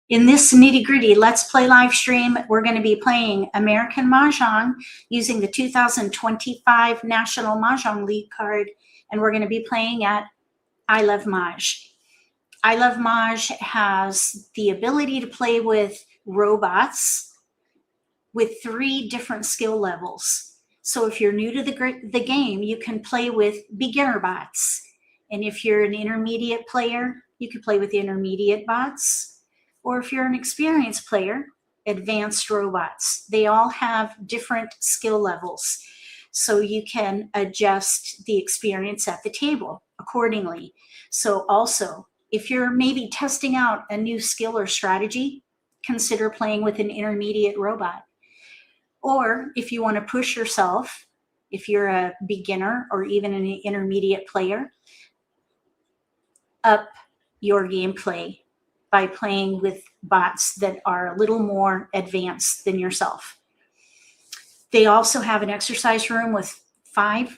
In this nitty-gritty Let's Play live stream, we're going to be playing American Mah Jongg using the 2025 National Mah Jongg League card, and we're going to be playing at I Love Mahj. I Love Mahj has the ability to play with robots with 3 different skill levels. So if you're new to the game, you can play with beginner bots. And if you're an intermediate player, you can play with intermediate bots. Or if you're an experienced player, advanced robots. They all have different skill levels. So you can adjust the experience at the table accordingly. So also, if you're maybe testing out a new skill or strategy, consider playing with an intermediate robot. Or if you want to push yourself, if you're a beginner or even an intermediate player, up your gameplay by playing with bots that are a little more advanced than yourself. They also have an exercise room with 5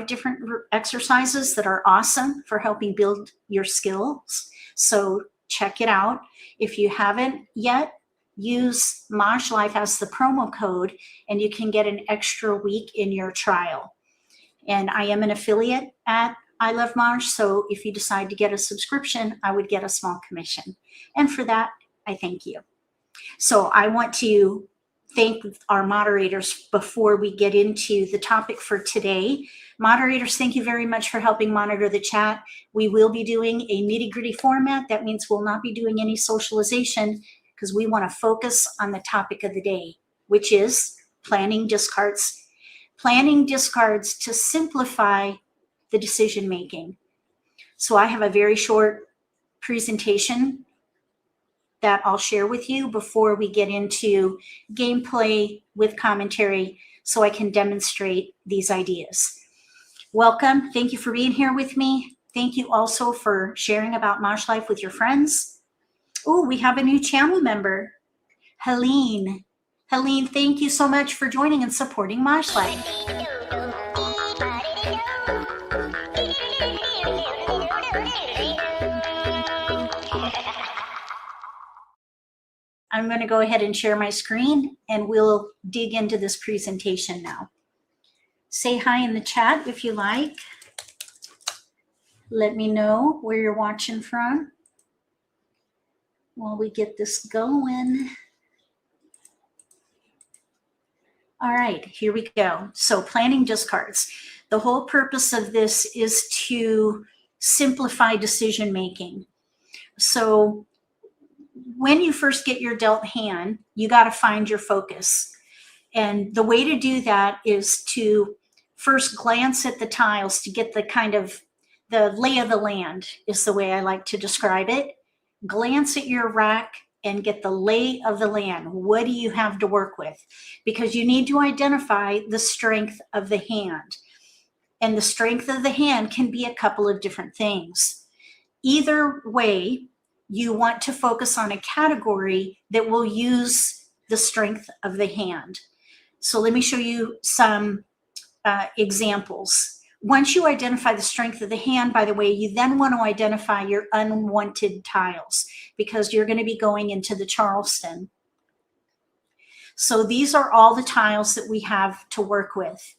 different exercises that are awesome for helping build your skills. So check it out. If you haven't yet, use MAHJLIFE as the promo code and you can get an extra week in your trial. And I am an affiliate at I Love Mahj, so if you decide to get a subscription, I would get a small commission. And for that, I thank you. So I want to thank our moderators before we get into the topic for today. Moderators, thank you very much for helping monitor the chat. We will be doing a nitty-gritty format. That means we'll not be doing any socialization because we want to focus on the topic of the day, which is planning discards. Planning discards to simplify the decision making. So I have a very short presentation that I'll share with you before we get into gameplay with commentary so I can demonstrate these ideas. Welcome. Thank you for being here with me. Thank you also for sharing about MAHJLIFE with your friends. Oh, we have a new channel member, Helene. Helene, thank you so much for joining and supporting MAHJLIFE. I'm going to go ahead and share my screen and we'll dig into this presentation now. Say hi in the chat if you like. Let me know where you're watching from while we get this going. All right, here we go. So planning discards. The whole purpose of this is to simplify decision making. So when you first get your dealt hand, you got to find your focus. And the way to do that is to first glance at the tiles to get the kind of the lay of the land is the way I like to describe it. Glance at your rack and get the lay of the land. What do you have to work with? Because you need to identify the strength of the hand. And the strength of the hand can be a couple of different things. Either way, you want to focus on a category that will use the strength of the hand. So let me show you some examples. Once you identify the strength of the hand, by the way, you then want to identify your unwanted tiles because you're going to be going into the Charleston. So these are all the tiles that we have to work with.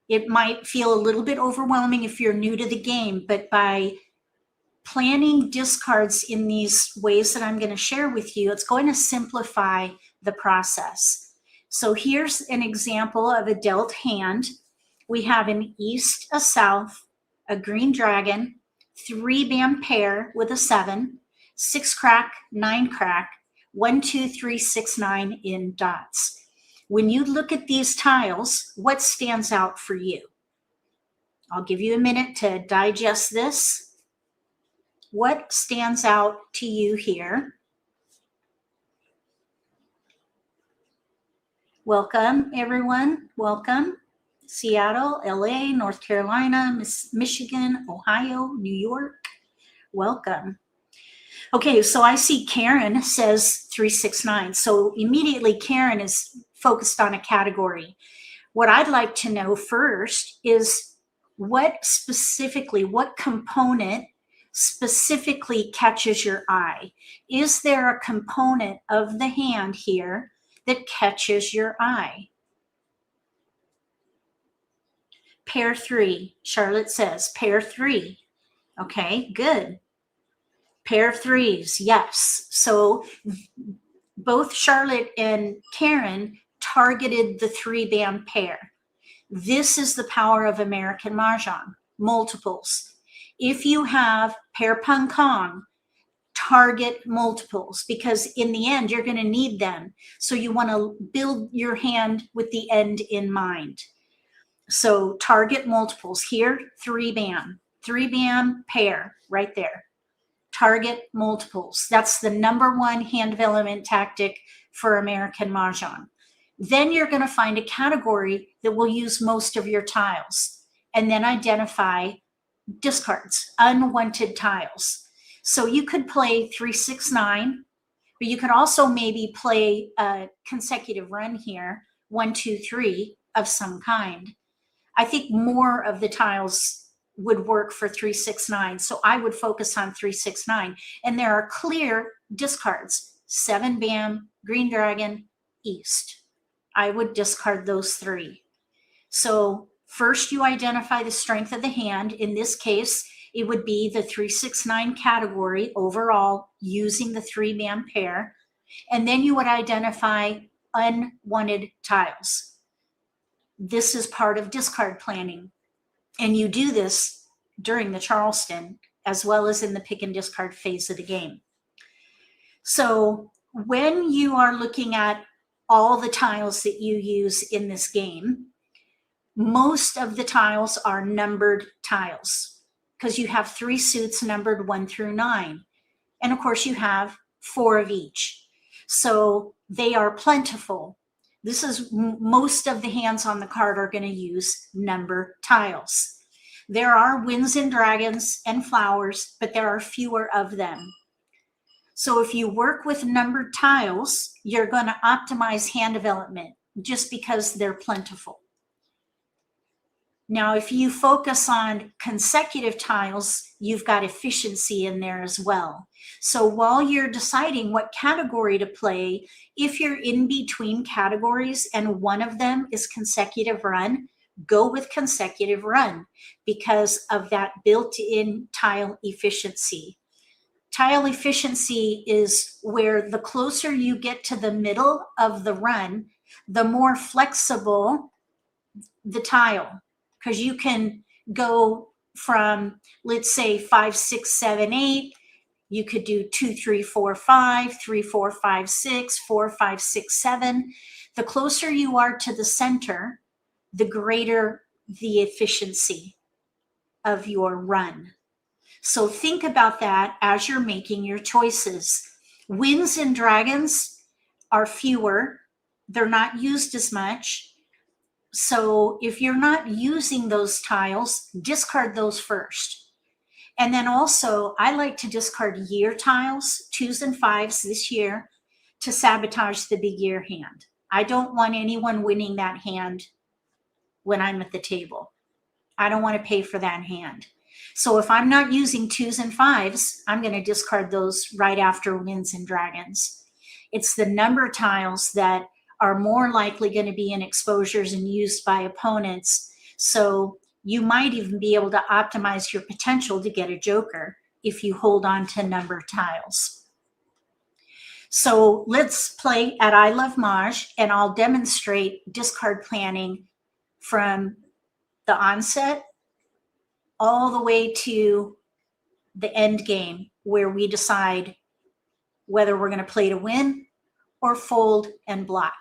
It might feel a little bit overwhelming if you're new to the game, but by planning discards in these ways that I'm going to share with you, it's going to simplify the process. So here's an example of a dealt hand. We have an east, a south, a green dragon, 3-band pair with a 7, 6 crack, 9 crack, 1, 2, 3, 6, 9 in dots. When you look at these tiles, what stands out for you? I'll give you a minute to digest this. What stands out to you here? Welcome, everyone. Welcome. Seattle, LA, North Carolina, Michigan, Ohio, New York. Welcome. Okay, so I see Karen says 369. So immediately Karen is focused on a category. What I'd like to know first is what specifically, what component specifically catches your eye? Is there a component of the hand here that catches your eye? Pair 3, Charlotte says, pair 3. Okay, good. Pair of 3s, yes. So both Charlotte and Karen targeted the 3-band pair. This is the power of American Mah Jongg, multiples. If you have pair pung kong, target multiples, because in the end, you're going to need them. So you want to build your hand with the end in mind. So target multiples here, 3-band pair right there. Target multiples. That's the #1 hand development tactic for American Mah Jongg. Then you're going to find a category that will use most of your tiles, and then identify discards, unwanted tiles. So you could play 3, 6, 9, but you could also maybe play a consecutive run here, 1, 2, 3 of some kind. I think more of the tiles would work for 3, 6, 9. So I would focus on 3, 6, 9. And there are clear discards, 7-band, green dragon, east. I would discard those 3. So first you identify the strength of the hand. In this case, it would be the 3, 6, 9 category overall using the 3-band pair. And then you would identify unwanted tiles. This is part of discard planning. And you do this during the Charleston, as well as in the pick and discard phase of the game. So when you are looking at all the tiles that you use in this game, most of the tiles are numbered tiles, because you have 3 suits numbered 1 through 9. And of course you have 4 of each. So they are plentiful. This is most of the hands on the card are going to use number tiles. There are winds and dragons and flowers, but there are fewer of them. So if you work with numbered tiles, you're going to optimize hand development just because they're plentiful. Now, if you focus on consecutive tiles, you've got efficiency in there as well. So while you're deciding what category to play, if you're in between categories and one of them is consecutive run, go with consecutive run because of that built-in tile efficiency. Tile efficiency is where the closer you get to the middle of the run, the more flexible the tile. Because you can go from, let's say, 5, 6, 7, 8. You could do 2, 3, 4, 5, 3, 4, 5, 6, 4, 5, 6, 7. The closer you are to the center, the greater the efficiency of your run. So think about that as you're making your choices. Winds and dragons are fewer. They're not used as much. So if you're not using those tiles, discard those first. And then also, I like to discard year tiles, 2s and 5s this year, to sabotage the big year hand. I don't want anyone winning that hand when I'm at the table. I don't want to pay for that hand. So if I'm not using 2s and 5s, I'm going to discard those right after winds and dragons. It's the number tiles that are more likely going to be in exposures and used by opponents. So you might even be able to optimize your potential to get a joker if you hold on to number tiles. So let's play at I Love Mahj, and I'll demonstrate discard planning from the onset all the way to the end game, where we decide whether we're going to play to win or fold and block.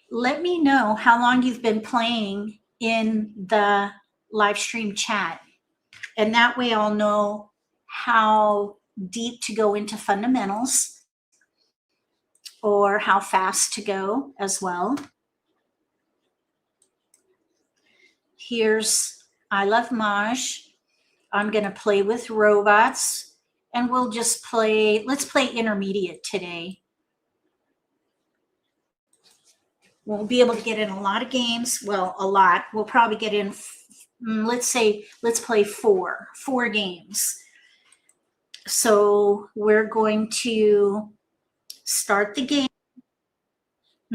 Let me know how long you've been playing in the live stream chat. And that way I'll know how deep to go into fundamentals or how fast to go as well. Here's I Love Mahj. I'm going to play with robots, and we'll just play, let's play intermediate today. We'll be able to get in a lot of games. Well, a lot. We'll probably get in let's say, let's play four games. So we're going to start the game.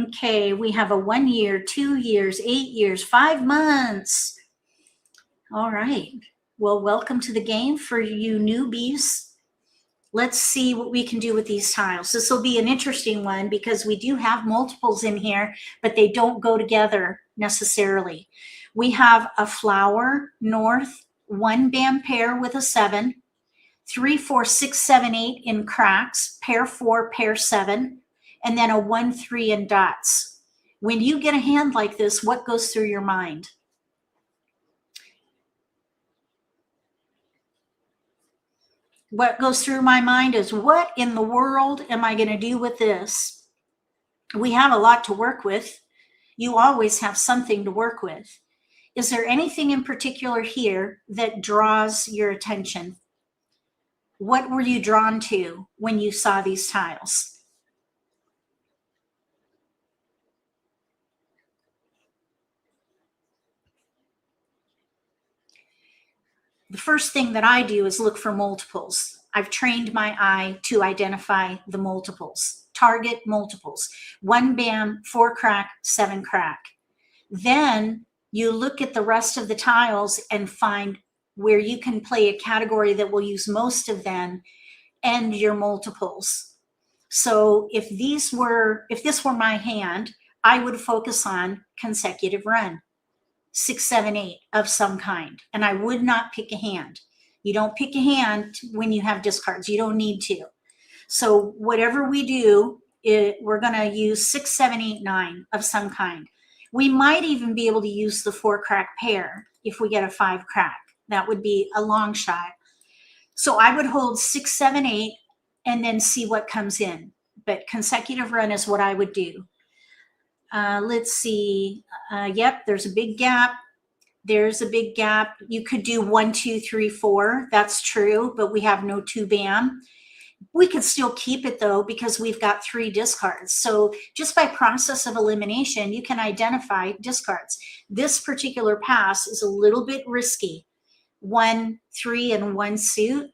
Okay, we have a 1 year, 2 years, 8 years, 5 months. All right. Well, welcome to the game for you newbies. Let's see what we can do with these tiles. This will be an interesting one because we do have multiples in here, but they don't go together necessarily. We have a flower, north, 1 band pair with a 7, 3, 4, 6, 7, 8 in cracks, pair 4, pair 7, and then a 1, 3 in dots. When you get a hand like this, what goes through your mind? What goes through my mind is, what in the world am I going to do with this? We have a lot to work with. You always have something to work with. Is there anything in particular here that draws your attention? What were you drawn to when you saw these tiles? The first thing that I do is look for multiples. I've trained my eye to identify the multiples, target multiples, 1 band, 4 crack, 7 crack. Then you look at the rest of the tiles and find where you can play a category that will use most of them and your multiples. So if this were my hand, I would focus on consecutive run, 6, 7, 8 of some kind, and I would not pick a hand. You don't pick a hand when you have discards. You don't need to. So whatever we do, we're going to use 6, 7, 8, 9 of some kind. We might even be able to use the 4 crack pair if we get a 5 crack. That would be a long shot. So I would hold 6, 7, 8 and then see what comes in. But consecutive run is what I would do. Let's see. Yep, there's a big gap. There's a big gap. You could do 1, 2, 3, 4. That's true, but we have no 2 band. We could still keep it though because we've got 3 discards. So just by process of elimination, you can identify discards. This particular pass is a little bit risky. 1, 3, and 1 suit.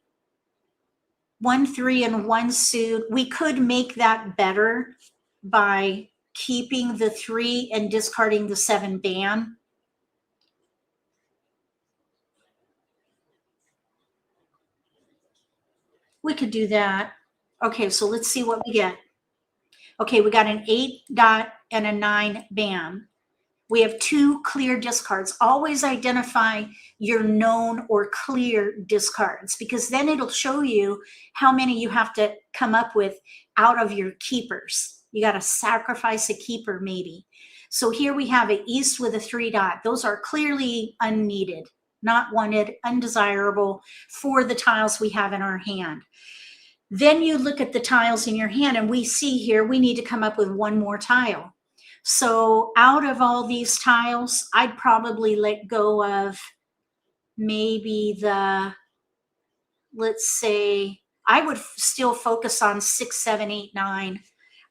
1, 3, and 1 suit. We could make that better by keeping the 3 and discarding the 7 band. We could do that. Okay, so let's see what we get. Okay, we got an 8 dot and a 9 band. We have 2 clear discards. Always identify your known or clear discards because then it'll show you how many you have to come up with out of your keepers. You got to sacrifice a keeper maybe. So here we have an east with a 3 dot. Those are clearly unneeded, not wanted, undesirable for the tiles we have in our hand. Then you look at the tiles in your hand and we see here we need to come up with 1 more tile. So out of all these tiles, I'd probably let go of maybe the, let's say, I would still focus on 6, 7, 8, 9.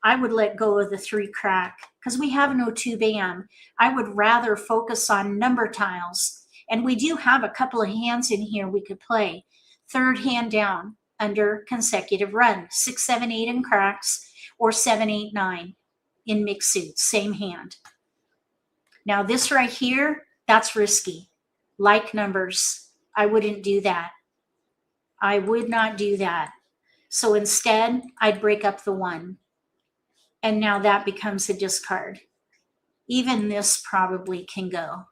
I would let go of the 3 crack because we have no 2 band. I would rather focus on number tiles. And we do have a couple of hands in here we could play. 3rd hand down under consecutive run, 6, 7, 8 in cracks or 7, 8, 9 in mixed suits, same hand. Now this right here, that's risky. Like numbers, I wouldn't do that. I would not do that. So instead, I'd break up the 1. And now that becomes a discard. Even this probably can go.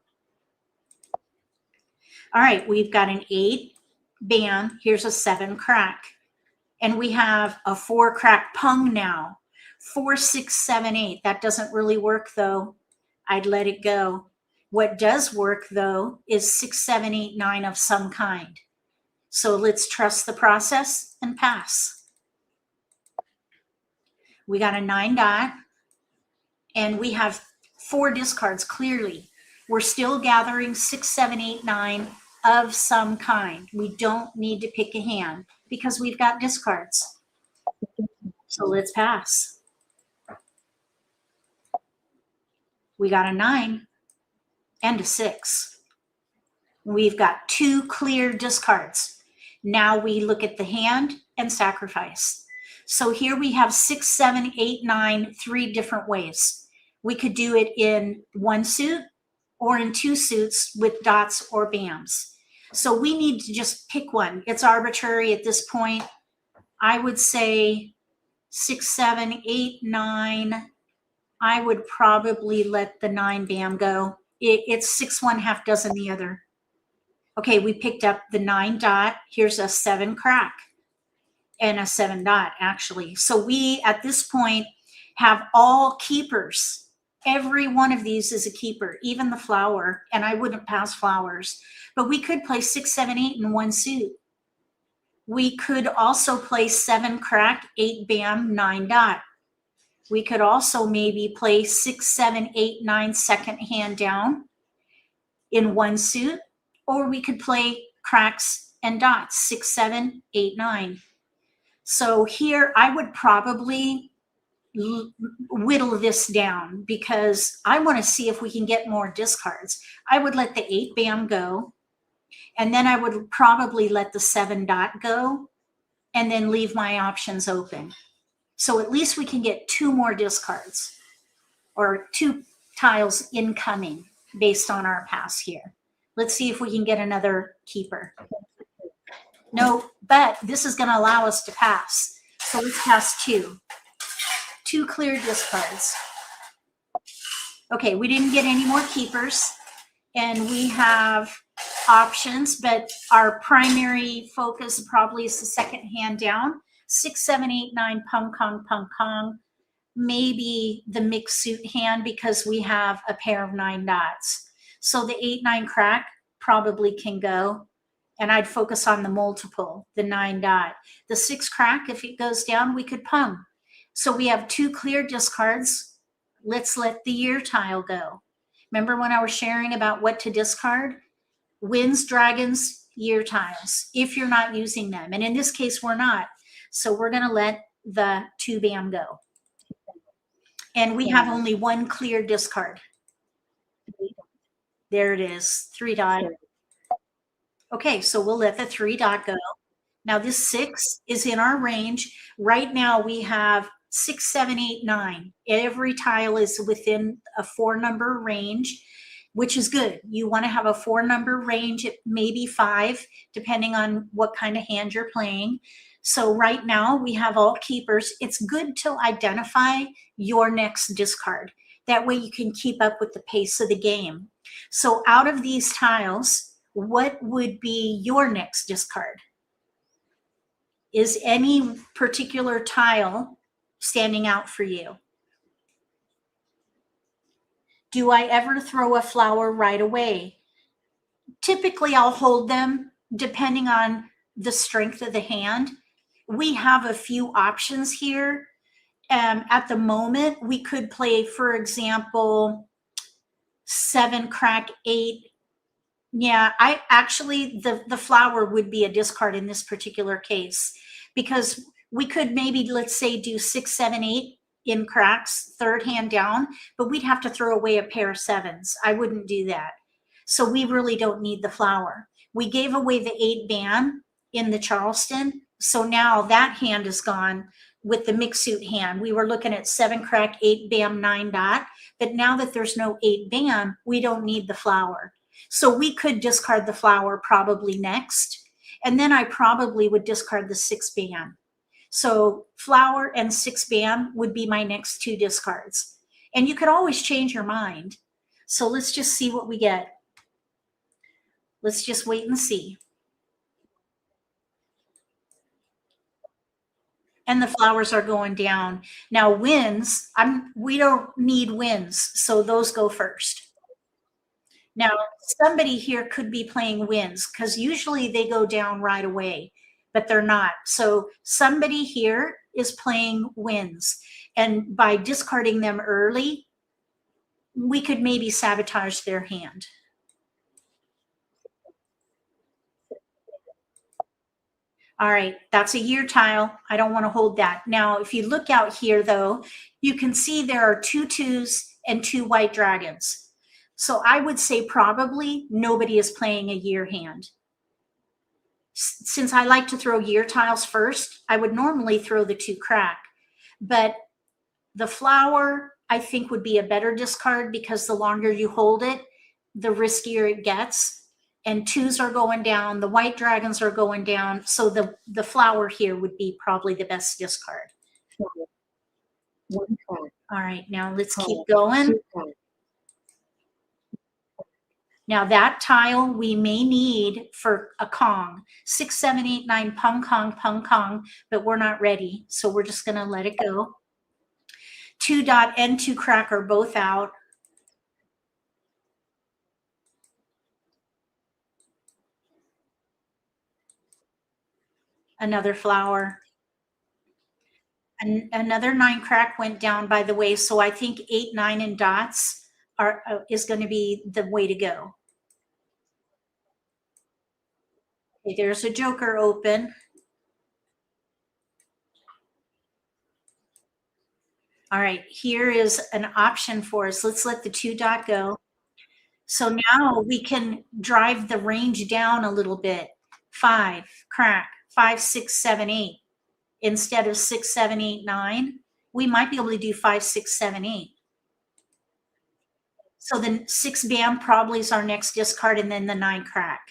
All right, we've got an 8 band. Here's a 7 crack. And we have a 4 crack pung now. 4, 6, 7, 8. That doesn't really work though. I'd let it go. What does work though is 6, 7, 8, 9 of some kind. So let's trust the process and pass. We got a 9 dot and we have 4 discards clearly. We're still gathering 6, 7, 8, 9 of some kind. We don't need to pick a hand because we've got discards. So let's pass. We got a 9 and a 6. We've got 2 clear discards. Now we look at the hand and sacrifice. So here we have 6, 7, 8, 9, 3 different ways. We could do it in 1 suit or in 2 suits with dots or bams. So we need to just pick one. It's arbitrary at this point. I would say 6, 7, 8, 9. I would probably let the 9 bam go. It's 6 1, half dozen the other. Okay, we picked up the 9 dot. Here's a 7 crack and a 7 dot, actually. So we, at this point, have all keepers. Every one of these is a keeper, even the flower, and I wouldn't pass flowers. But we could play 6, 7, 8 in 1 suit. We could also play 7 crack, 8 bam, 9 dot. We could also maybe play 6, 7, 8, 9 second hand down in 1 suit, or we could play cracks and dots, 6, 7, 8, 9. So here I would probably whittle this down because I want to see if we can get more discards. I would let the 8 bam go, and then I would probably let the 7 dot go, and then leave my options open. So at least we can get 2 more discards or 2 tiles incoming based on our pass here. Let's see if we can get another keeper. No, but this is going to allow us to pass. So let's pass 2. 2 clear discards. Okay, we didn't get any more keepers, and we have options, but our primary focus probably is the second hand down. 6, 7, 8, 9, pum, kong, pum, kong. Maybe the mixed suit hand because we have a pair of 9 dots. So the 8, 9 crack probably can go. And I'd focus on the multiple, the 9 dot. The 6 crack, if it goes down, we could pum. So we have 2 clear discards. Let's let the year tile go. Remember when I was sharing about what to discard? Winds, dragons, year tiles, if you're not using them. And in this case, we're not. So we're going to let the 2 bam go. And we have only 1 clear discard. There it is, 3 dot. Okay, so we'll let the 3 dot go. Now this 6 is in our range. Right now we have 6, 7, 8, 9. Every tile is within a 4-number range, which is good. You want to have a 4-number range, maybe 5, depending on what kind of hand you're playing. So right now we have all keepers. It's good to identify your next discard. That way you can keep up with the pace of the game. So out of these tiles, what would be your next discard? Is any particular tile standing out for you? Do I ever throw a flower right away? Typically, I'll hold them depending on the strength of the hand. We have a few options here. At the moment, we could play, for example, 7 crack 8. Yeah, I actually, the flower would be a discard in this particular case because we could maybe, let's say, do 6, 7, 8 in cracks, 3rd hand down, but we'd have to throw away a pair of 7s. I wouldn't do that. So we really don't need the flower. We gave away the 8 bam in the Charleston. So now that hand is gone with the mixed suit hand. We were looking at 7 crack, 8 bam, 9 dot. But now that there's no 8 bam, we don't need the flower. So we could discard the flower probably next. And then I probably would discard the 6 bam. So flower and 6 bam would be my next 2 discards. And you could always change your mind. So let's just see what we get. Let's just wait and see. And the flowers are going down. Now winds, we don't need winds, so those go first. Now, somebody here could be playing winds because usually they go down right away, but they're not. So somebody here is playing winds. And by discarding them early, we could maybe sabotage their hand. All right, that's a year tile. I don't want to hold that. Now, if you look out here, though, you can see there are 2 2s and 2 white dragons. So I would say probably nobody is playing a year hand. Since I like to throw year tiles first, I would normally throw the 2 crack, but the flower I think would be a better discard because the longer you hold it, the riskier it gets. And 2s are going down, the white dragons are going down. So the flower here would be probably the best discard. 1 card. All right, now let's keep Card. going. 2 cards. Now that tile we may need for a Kong. 6, 7, 8, 9, pung Kong, but we're not ready. So we're just gonna let it go. 2 dot and 2 crack are both out. Another flower. Another 9 crack went down, by the way. So I think 8, 9 and dots is going to be the way to go. Okay, there's a joker open. All right, here is an option for us. Let's let the 2 dot go. So now we can drive the range down a little bit. 5 crack, 5, 6, 7, 8. Instead of 6, 7, 8, 9, we might be able to do 5, 6, 7, 8. So then 6 bam probably is our next discard, and then the 9 crack.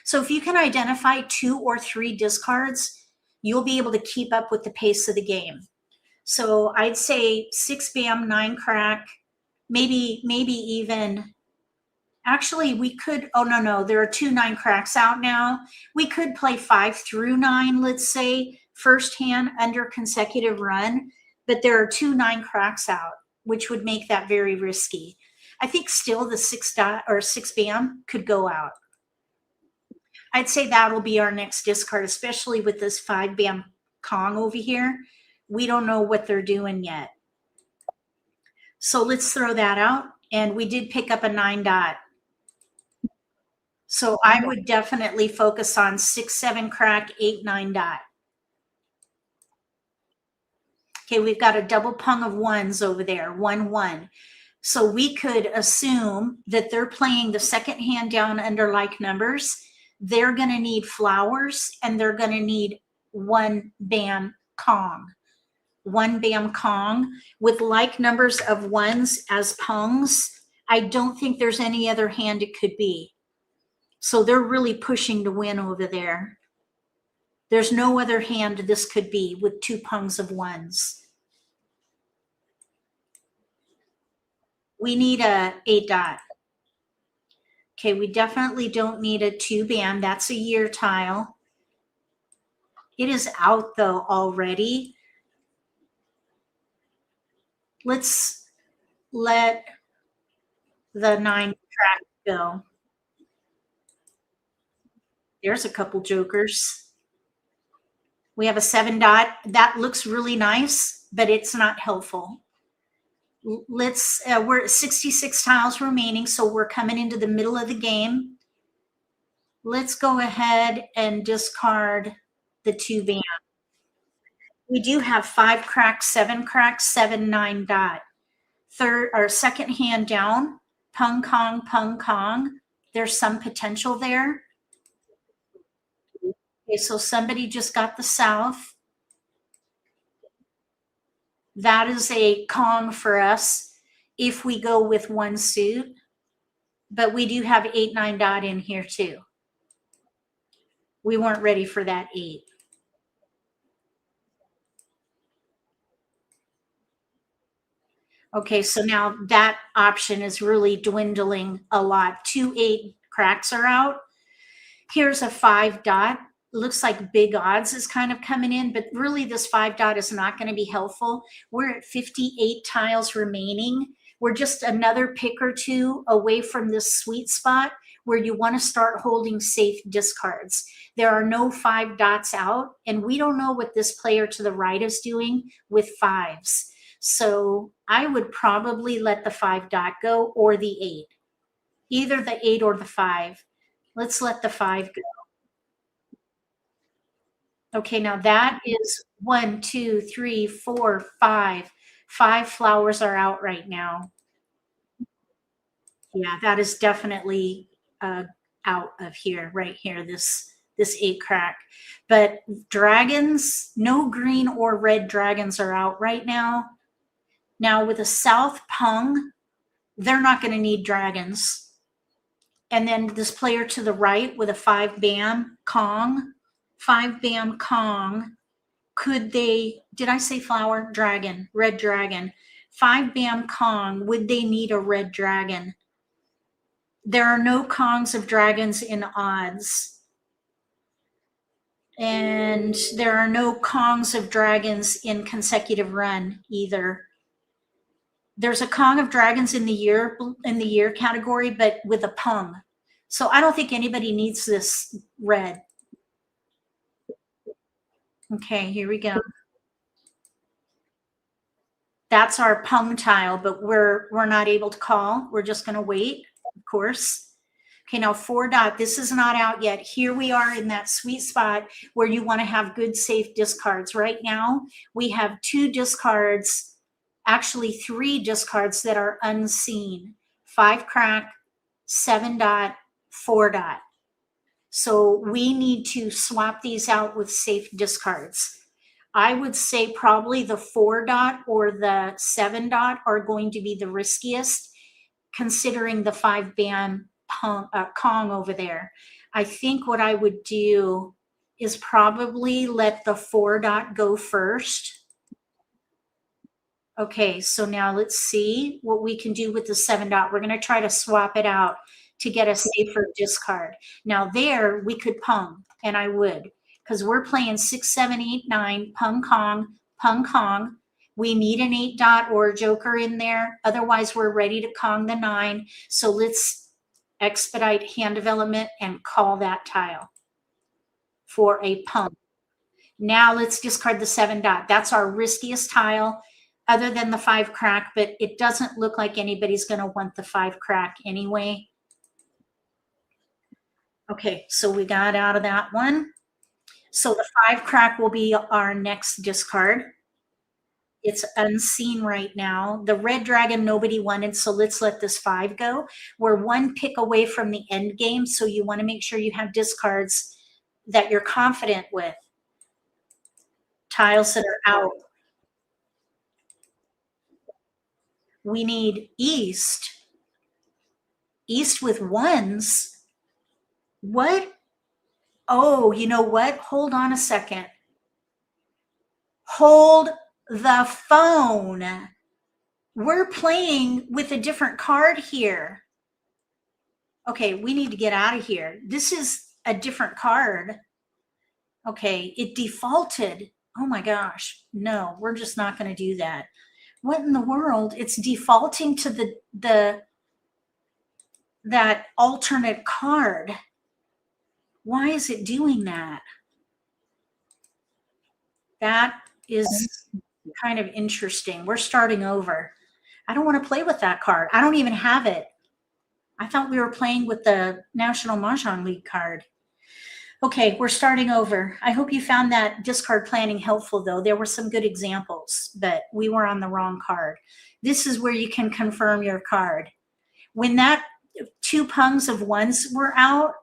So if you can identify 2 or 3 discards, you'll be able to keep up with the pace of the game. So I'd say 6 bam, 9 crack, maybe even, actually we could, oh no, there are 2 9 cracks out now. We could play 5 through 9, let's say, first hand under consecutive run, but there are 2 9 cracks out, which would make that very risky. I think still the 6 dot or 6 bam could go out. I'd say that'll be our next discard, especially with this 5 bam Kong over here. We don't know what they're doing yet. So let's throw that out. And we did pick up a 9 dot. So I would definitely focus on 6, 7 crack, 8, 9 dot. Okay, we've got a double pung of 1s over there, 1, 1. So we could assume that they're playing the second hand down under like numbers. They're going to need flowers, and they're going to need 1 bam Kong. 1 bam Kong with like numbers of 1s as pungs. I don't think there's any other hand it could be. So they're really pushing to win over there. There's no other hand this could be with 2 pungs of 1s. We need a 8 dot. Okay, we definitely don't need a 2 bam. That's a year tile. It is out though already. Let's let the 9 crack go. There's a couple jokers. We have a 7 dot. That looks really nice, but it's not helpful. Let's, we're at 66 tiles remaining, so we're coming into the middle of the game. Let's go ahead and discard the 2 bam. We do have 5 cracks, 7 cracks, 7, 9 dot. Third or second hand down, pung Kong. There's some potential there. Okay, so somebody just got the south. That is a Kong for us if we go with 1 suit, but we do have 8, 9 dot in here too. We weren't ready for that 8. Okay, so now that option is really dwindling a lot. 2 8 cracks are out. Here's a 5 dot. Looks like big odds is kind of coming in, but really this 5 dot is not going to be helpful. We're at 58 tiles remaining. We're just another pick or 2 away from this sweet spot where you want to start holding safe discards. There are no 5 dots out, and we don't know what this player to the right is doing with 5s. So I would probably let the 5 dot go or the 8, either the 8 or the 5. Let's let the 5 go. Okay, now that is 1, 2, 3, 4, 5. 5 flowers are out right now. Yeah, that is definitely out of here, right here, this 8 crack. But dragons, no green or red dragons are out right now. Now with a South Pung, they're not going to need dragons. And then this player to the right with a 5 bam Kong, 5 bam Kong, could they, did I say flower? Dragon, red dragon. 5 bam Kong, would they need a red dragon? There are no Kongs of dragons in odds. And there are no Kongs of dragons in consecutive run either. There's a Kong of dragons in the year category, but with a Pung. So I don't think anybody needs this red. Okay, here we go. That's our Pung tile, but we're not able to call. We're just going to wait, of course. Okay, now 4 dot, this is not out yet. Here we are in that sweet spot where you want to have good, safe discards. Right now, we have 2 discards, actually 3 discards that are unseen. 5 crack, 7 dot, 4 dot. So we need to swap these out with safe discards. I would say probably the 4 dot or the 7 dot are going to be the riskiest, considering the 5 bam Kong over there. I think what I would do is probably let the 4 dot go first. Okay, so now let's see what we can do with the 7 dot. We're going to try to swap it out to get a safer discard. Now there we could Pung, and I would, because we're playing 6, 7, 8, 9, Pung Kong. We need an 8 dot or a joker in there. Otherwise, we're ready to Kong the 9. So let's expedite hand development and call that tile for a Pung. Now let's discard the 7 dot. That's our riskiest tile other than the 5 crack, but it doesn't look like anybody's going to want the 5 crack anyway. Okay, so we got out of that one. So the 5 crack will be our next discard. It's unseen right now. The red dragon nobody wanted, so let's let this 5 go. We're 1 pick away from the end game, so you want to make sure you have discards that you're confident with. Tiles that are out. We need east. East with 1s. What? Oh, you know what? Hold on a second. Hold the phone. We're playing with a different card here. Okay, we need to get out of here. This is a different card. Okay, it defaulted. Oh my gosh. No, we're just not going to do that. What in the world? It's defaulting to that alternate card. Why is it doing that? That is kind of interesting. We're starting over. I don't want to play with that card. I don't even have it. I thought we were playing with the National Mah Jongg League card. Okay, we're starting over. I hope you found that discard planning helpful, though. There were some good examples, but we were on the wrong card. This is where you can confirm your card. When that 2 pungs of 1s were out,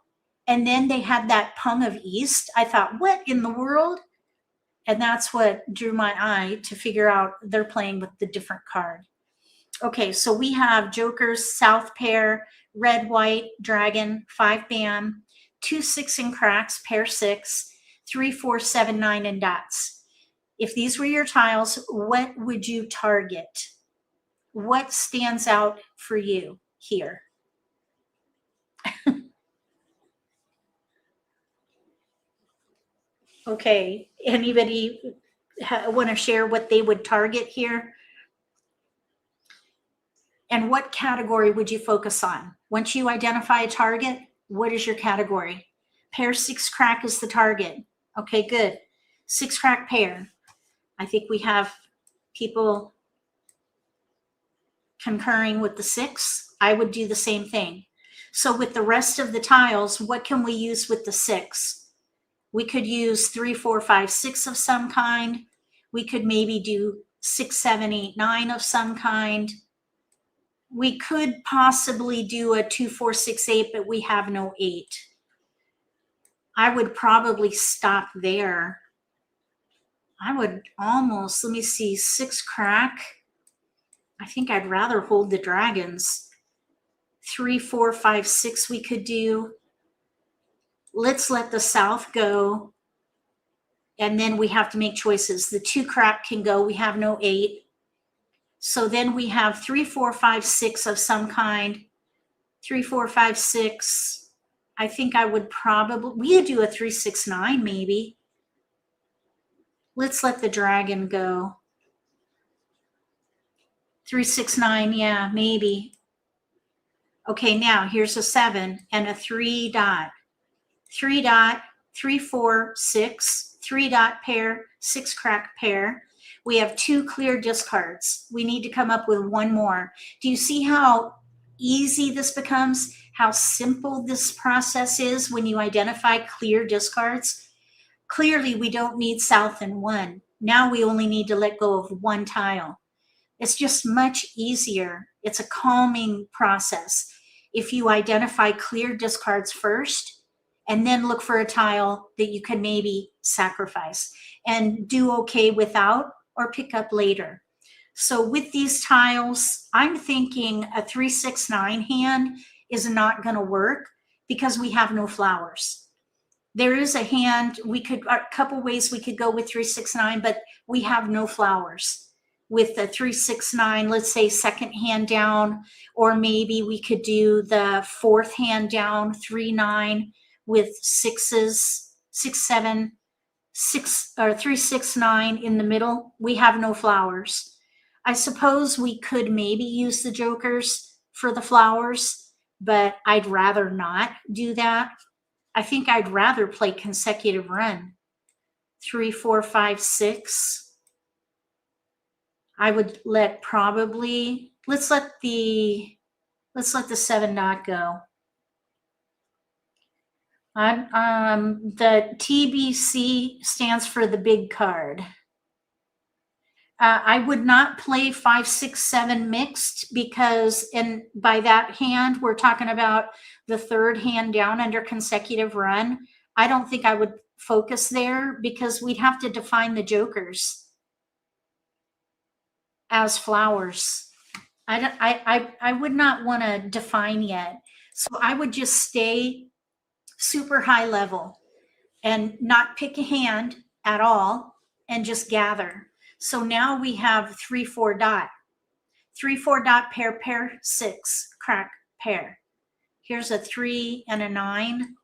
and then they had that Pung of East, I thought, what in the world? And that's what drew my eye to figure out they're playing with the different card. Okay, so we have jokers, South pair, red, white, dragon, 5 bam, 2 6 and cracks, pair 6, 3 4 7 9 and dots. If these were your tiles, what would you target? What stands out for you here? Okay, anybody want to share what they would target here? And what category would you focus on? Once you identify a target, what is your category? Pair 6 crack is the target. Okay, good. 6 crack pair. I think we have people concurring with the 6. I would do the same thing. So with the rest of the tiles, what can we use with the 6? We could use 3 4 5 6 of some kind. We could maybe do 6 7 8 9 of some kind. We could possibly do a 2, 4, 6, 8, but we have no 8. I would probably stop there. I would almost, let me see, 6 crack. I think I'd rather hold the dragons. 3, 4, 5, 6 we could do. Let's let the south go. And then we have to make choices. The 2 crack can go. We have no 8. So then we have 3, 4, 5, 6 of some kind. 3, 4, 5, 6. I think I would probably, we could do a 3, 6, 9 maybe. Let's let the dragon go. 3, 6, 9, yeah, maybe. Okay, now here's a 7 and a 3 dot. 3 dot, 3, 4, 6, 3 dot pair, 6 crack pair. We have 2 clear discards. We need to come up with 1 more. Do you see how easy this becomes? How simple this process is when you identify clear discards? Clearly, we don't need south and 1. Now we only need to let go of 1 tile. It's just much easier. It's a calming process. If you identify clear discards first, and then look for a tile that you can maybe sacrifice and do okay without or pick up later. So with these tiles, I'm thinking a 3, 6, 9 hand is not going to work because we have no flowers. There is a hand, a couple ways we could go with 3, 6, 9, but we have no flowers. With the 3, 6, 9, let's say second hand down, or maybe we could do the 4th hand down, 3, 9 with 6s, 6, 7, 6 or 3, 6, 9 in the middle. We have no flowers. I suppose we could maybe use the jokers for the flowers, but I'd rather not do that. I think I'd rather play consecutive run. 3, 4, 5, 6. I would let probably, let's let the 7 dot go. The TBC stands for the big card. I would not play 5, 6, 7 mixed because, and by that hand, we're talking about the 3rd hand down under consecutive run. I don't think I would focus there because we'd have to define the jokers as flowers. I would not want to define yet. So I would just stay super high level and not pick a hand at all and just gather. So now we have 3, 4 dot. 3, 4 dot pair, pair, 6, crack, pair. Here's a 3 and a 9.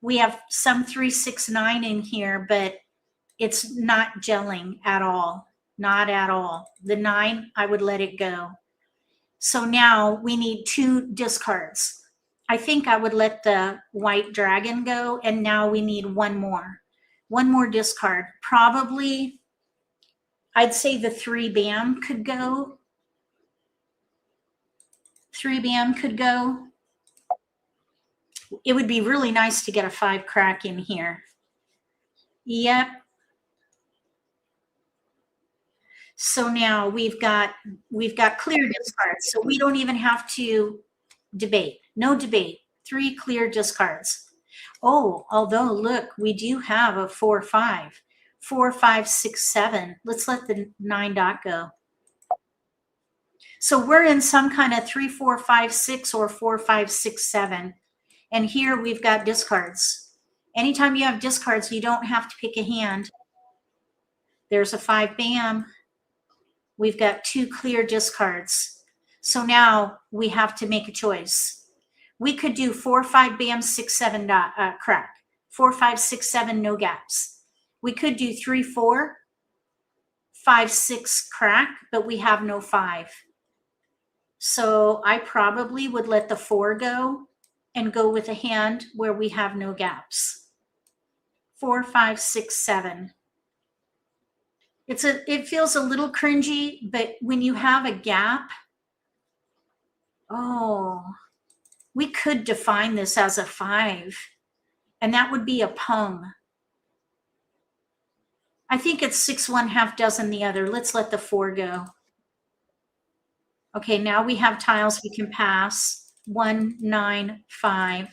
We have some 3, 6, 9 in here, but it's not gelling at all. Not at all. The 9, I would let it go. So now we need 2 discards. I think I would let the white dragon go, and now we need 1 more. 1 more discard. Probably, I'd say the 3 bam could go. 3 bam could go. It would be really nice to get a 5 crack in here. Yep. So now we've got clear discards. So we don't even have to debate. No debate. 3 clear discards. Oh, although look, we do have a 4, 5. 4, 5, 6, 7. Let's let the 9 dot go. So we're in some kind of 3, 4, 5, 6 or 4, 5, 6, 7. And here we've got discards. Anytime you have discards, you don't have to pick a hand. There's a 5 bam. We've got 2 clear discards. So now we have to make a choice. We could do 4, 5 bam, 6, 7 dot, crack. 4, 5, 6, 7, no gaps. We could do 3, 4, 5, 6 crack, but we have no 5. So I probably would let the 4 go and go with a hand where we have no gaps. 4, 5, 6, 7. It feels a little cringy, but when you have a gap, oh, we could define this as a 5, and that would be a pung. I think it's 6 1/2 dozen the other. Let's let the 4 go. Okay, now we have tiles we can pass. 1, 9, 5,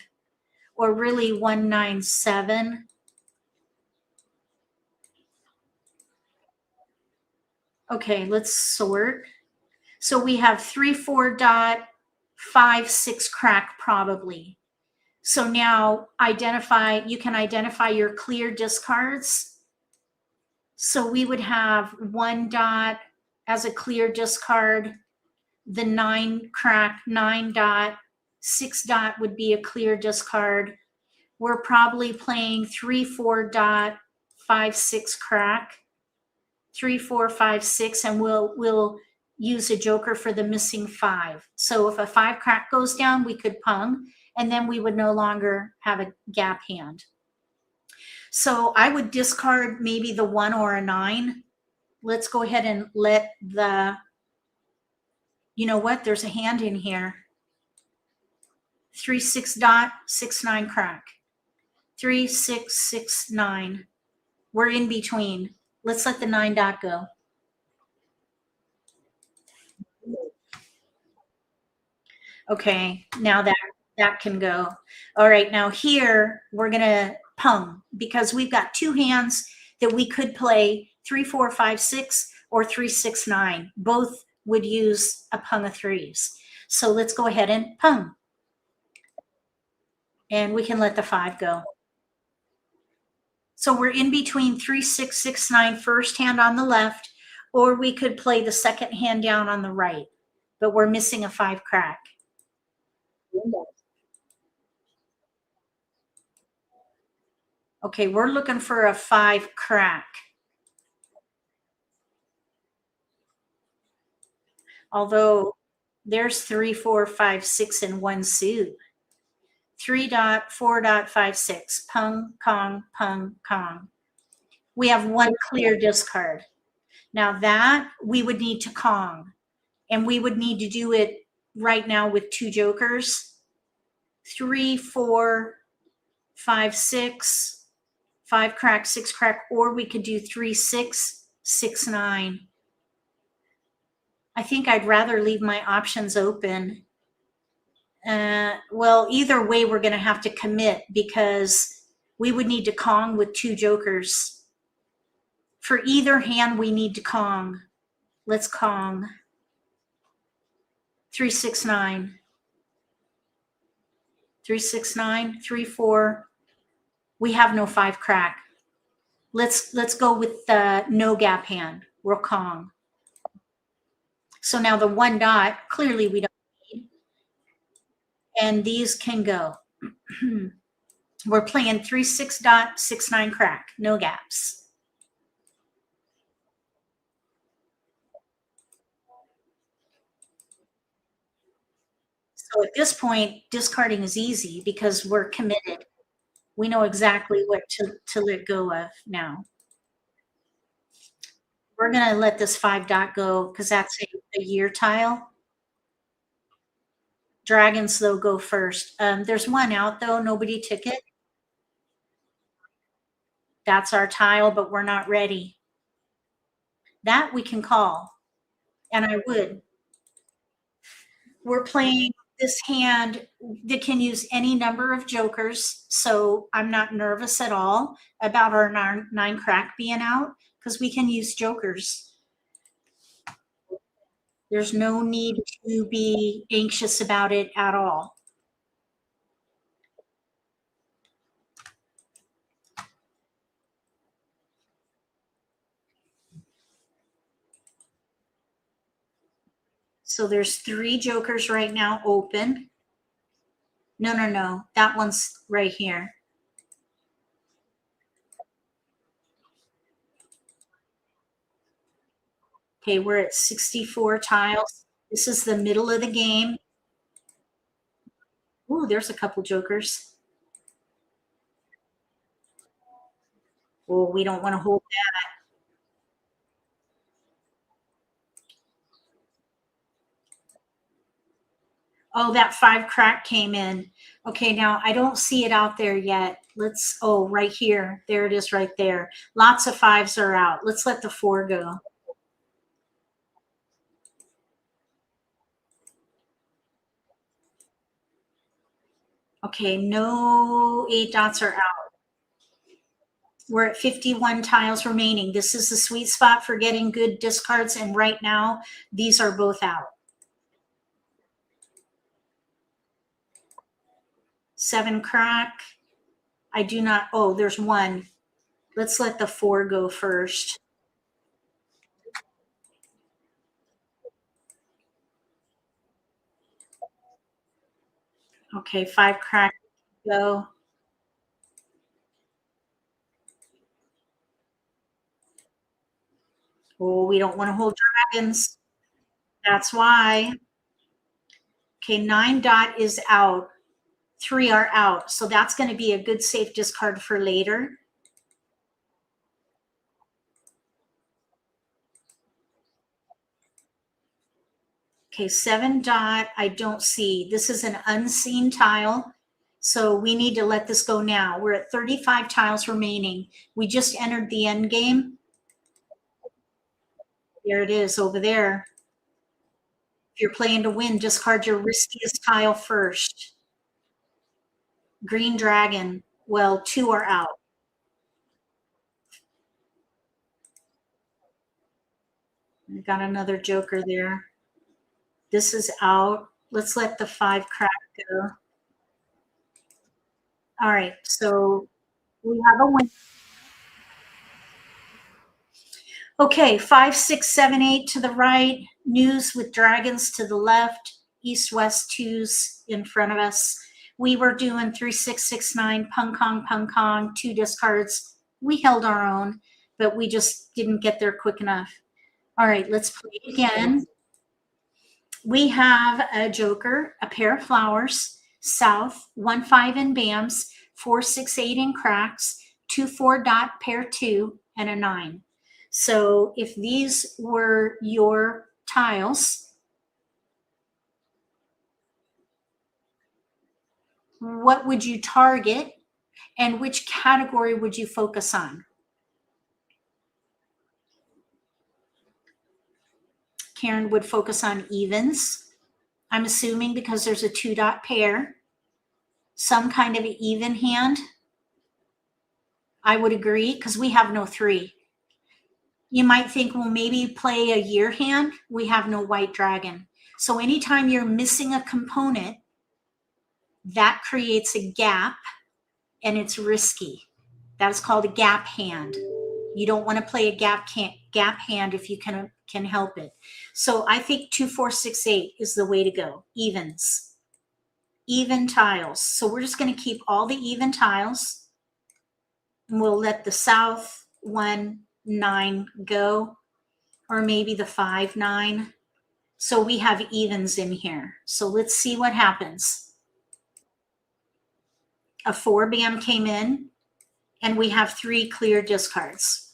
or really 1, 9, 7. Okay, let's sort. So we have 3, 4 dot, 5, 6 crack probably. So now you can identify your clear discards. So we would have 1 dot as a clear discard, the 9 crack, 9 dot, 6 dot would be a clear discard. We're probably playing 3, 4 dot, 5, 6 crack, 3, 4, 5, 6, and we'll use a joker for the missing 5. So if a 5 crack goes down, we could pung, and then we would no longer have a gap hand. So I would discard maybe the 1 or a 9. Let's go ahead and let you know what? There's a hand in here. 3, 6 dot, 6, 9 crack. 3, 6, 6, 9. We're in between. Let's let the 9 dot go. Okay, now that can go. All right, now here we're gonna pung because we've got 2 hands that we could play 3, 4, 5, 6 or 3, 6, 9. Both would use a pung of 3s. So let's go ahead and pung. And we can let the 5 go. So we're in between 3, 6, 6, 9 first hand on the left, or we could play the second hand down on the right, but we're missing a 5 crack. Okay, we're looking for a 5 crack. Although there's 3, 4, 5, 6 in one suit. 3 dot, 4 dot, 5, 6. Pung, kong, pung, kong. We have 1 clear discard. Now that we would need to kong, and we would need to do it right now with 2 jokers. 3, 4, 5, 6, 5 crack, 6 crack, or we could do 3, 6, 6, 9. I think I'd rather leave my options open. Well, either way, we're going to have to commit because we would need to kong with 2 jokers. For either hand, we need to kong. Let's kong. 3, 6, 9. 3, 6, 9, 3, 4. We have no 5 crack. Let's go with the no gap hand. We'll kong. So now the 1 dot, clearly we don't need. And these can go. We're playing 3, 6 dot, 6, 9 crack. No gaps. So at this point, discarding is easy because we're committed. We know exactly what to let go of now. We're going to let this 5 dot go because that's a year tile. Dragons, though, go first. There's 1 out, though. Nobody took it. That's our tile, but we're not ready. That we can call, and I would. We're playing this hand that can use any number of jokers, so I'm not nervous at all about our 9 crack being out because we can use jokers. There's no need to be anxious about it at all. So there's 3 jokers right now open. No. That one's right here. Okay, we're at 64 tiles. This is the middle of the game. Ooh, there's a couple jokers. Oh, we don't want to hold that. Oh, that 5 crack came in. Okay, now I don't see it out there yet. Oh, right here. There it is right there. Lots of 5s are out. Let's let the 4 go. Okay, no 8 dots are out. We're at 51 tiles remaining. This is the sweet spot for getting good discards, and right now, these are both out. 7 crack. I do not, oh, there's 1. Let's let the 4 go first. Okay, 5 crack, go. Oh, we don't want to hold dragons. That's why. Okay, 9 dot is out. 3 are out. So that's going to be a good safe discard for later. Okay, 7 dot, I don't see. This is an unseen tile. So we need to let this go now. We're at 35 tiles remaining. We just entered the end game. There it is over there. If you're playing to win, discard your riskiest tile first. Green dragon. Well, 2 are out. We got another joker there. This is out. Let's let the 5 crack go. All right, so we have a win. Okay, 5, 6, 7, 8 to the right, news with dragons to the left, east, west, 2s in front of us. We were doing 3, 6, 6, 9, pung kong, 2 discards. We held our own, but we just didn't get there quick enough. All right, let's play again. We have a joker, a pair of flowers, south, 1, 5 in bams, 4, 6, 8 in cracks, 2, 4 dot, pair 2, and a 9. So if these were your tiles, what would you target and which category would you focus on? Karen would focus on evens. I'm assuming because there's a 2 dot pair, some kind of an even hand. I would agree because we have no 3. You might think, well, maybe play a year hand. We have no white dragon. So anytime you're missing a component, that creates a gap and it's risky. That's called a gap hand. You don't want to play a gap hand if you can help it. So I think 2, 4, 6, 8 is the way to go. Evens, even tiles. So we're just going to keep all the even tiles, and we'll let the south 1, 9 go, or maybe the 5, 9. So we have evens in here. So let's see what happens. A 4 bam came in, and we have 3 clear discards.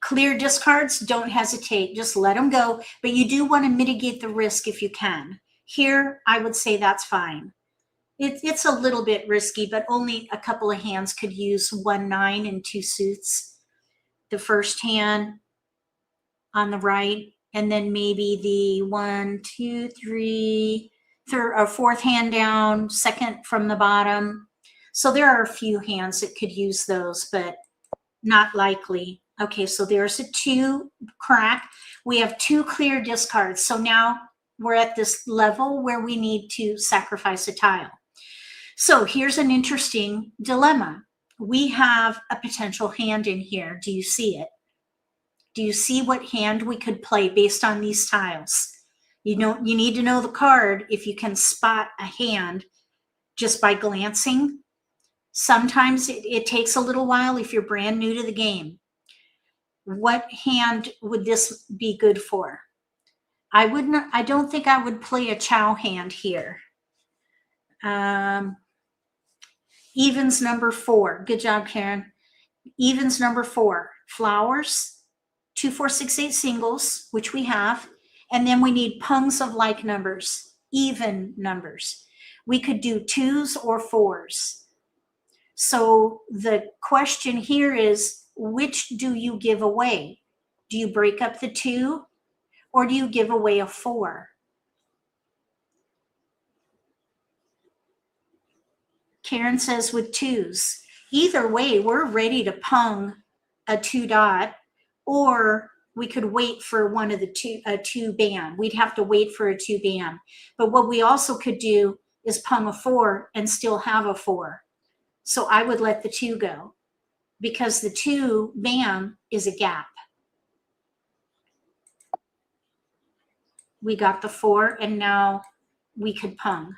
Clear discards, don't hesitate, just let them go, but you do want to mitigate the risk if you can. Here, I would say that's fine. It's a little bit risky, but only a couple of hands could use 1, 9 and 2 suits. The first hand on the right, and then maybe the 1, 2, 3, third or fourth hand down, second from the bottom. So there are a few hands that could use those, but not likely. Okay, so there's a 2 crack. We have 2 clear discards. So now we're at this level where we need to sacrifice a tile. So here's an interesting dilemma. We have a potential hand in here. Do you see it? Do you see what hand we could play based on these tiles? You need to know the card if you can spot a hand just by glancing. Sometimes it takes a little while if you're brand new to the game. What hand would this be good for? I don't think I would play a chow hand here. Evens number 4. Good job, Karen. Evens number 4. Flowers, 2, 4, 6, 8 singles, which we have. And then we need pungs of like numbers, even numbers. We could do 2s or 4s. So the question here is, which do you give away? Do you break up the 2 or do you give away a 4? Karen says with twos. Either way, we're ready to pung a 2 dot, or we could wait for one of the a 2 band. We'd have to wait for a 2 band. But what we also could do is pung a 4 and still have a 4. So I would let the 2 go, because the 2 band is a gap. We got the 4, and now we could pung.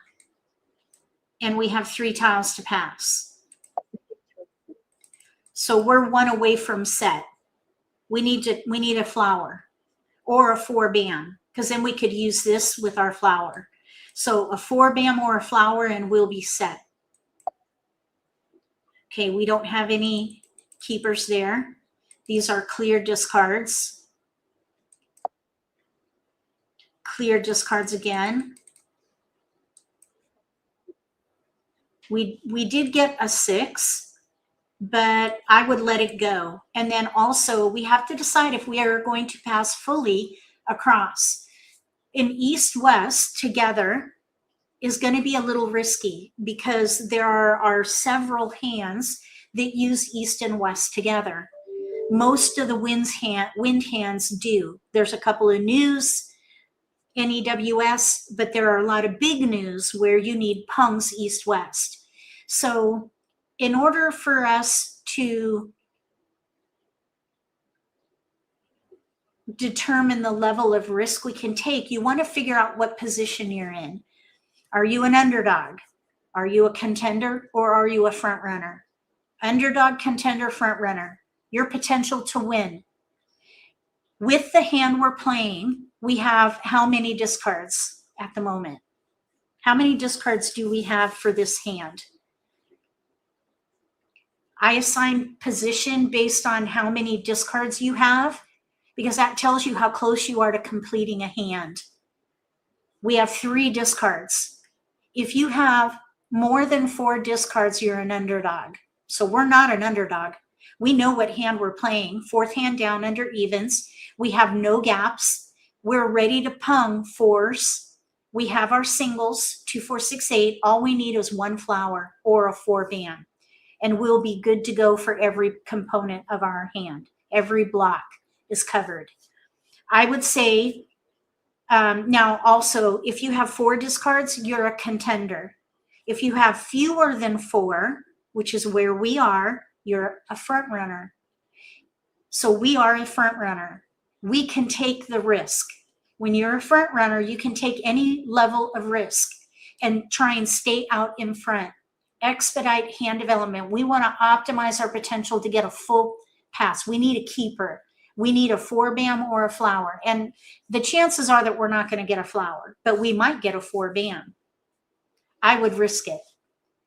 And we have 3 tiles to pass. So we're 1 away from set. We need a flower or a 4 band, because then we could use this with our flower. So a 4 band or a flower, and we'll be set. Okay, we don't have any keepers there. These are clear discards. Clear discards again. We did get a 6, but I would let it go. And then also we have to decide if we are going to pass fully across. In east-west together is going to be a little risky, because there are several hands that use east and west together. Most of the wind hands do. There's a couple of news, NEWS, but there are a lot of big news where you need pungs east-west. So in order for us to determine the level of risk we can take, you want to figure out what position you're in. Are you an underdog? Are you a contender, or are you a front runner? Underdog, contender, front runner. Your potential to win. With the hand we're playing, we have how many discards at the moment? How many discards do we have for this hand? I assign position based on how many discards you have, because that tells you how close you are to completing a hand. We have 3 discards. If you have more than 4 discards, you're an underdog. So we're not an underdog. We know what hand we're playing. 4th hand down under evens. We have no gaps. We're ready to pung 4s. We have our singles, 2, 4, 6, 8. All we need is 1 flower or a 4 band. And we'll be good to go for every component of our hand. Every block is covered. I would say, now also, if you have 4 discards, you're a contender. If you have fewer than 4, which is where we are, you're a front runner. So we are a front runner. We can take the risk. When you're a front runner, you can take any level of risk and try and stay out in front. Expedite hand development. We want to optimize our potential to get a full pass. We need a keeper. We need a 4 band or a flower. And the chances are that we're not going to get a flower, but we might get a 4 band. I would risk it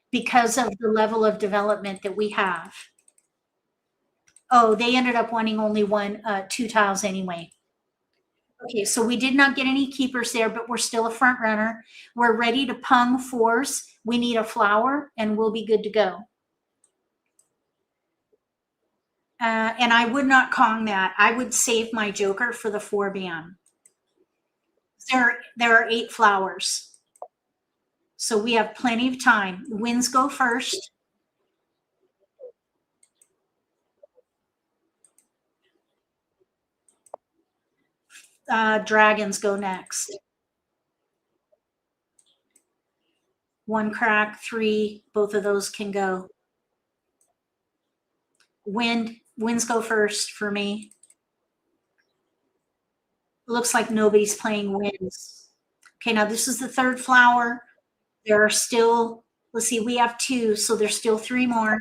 because of the level of development that we have. Oh, they ended up wanting only 2 tiles anyway. Okay, so we did not get any keepers there, but we're still a front runner. We're ready to pung 4s. We need a flower, and we'll be good to go. And I would not Kong that. I would save my joker for the 4 band. There are 8 flowers. So we have plenty of time. Winds go first. Dragons go next. 1 crack, 3, both of those can go. Winds go first for me. Looks like nobody's playing winds. Okay, now this is the 3rd flower. There are still, let's see, we have 2, so there's still 3 more.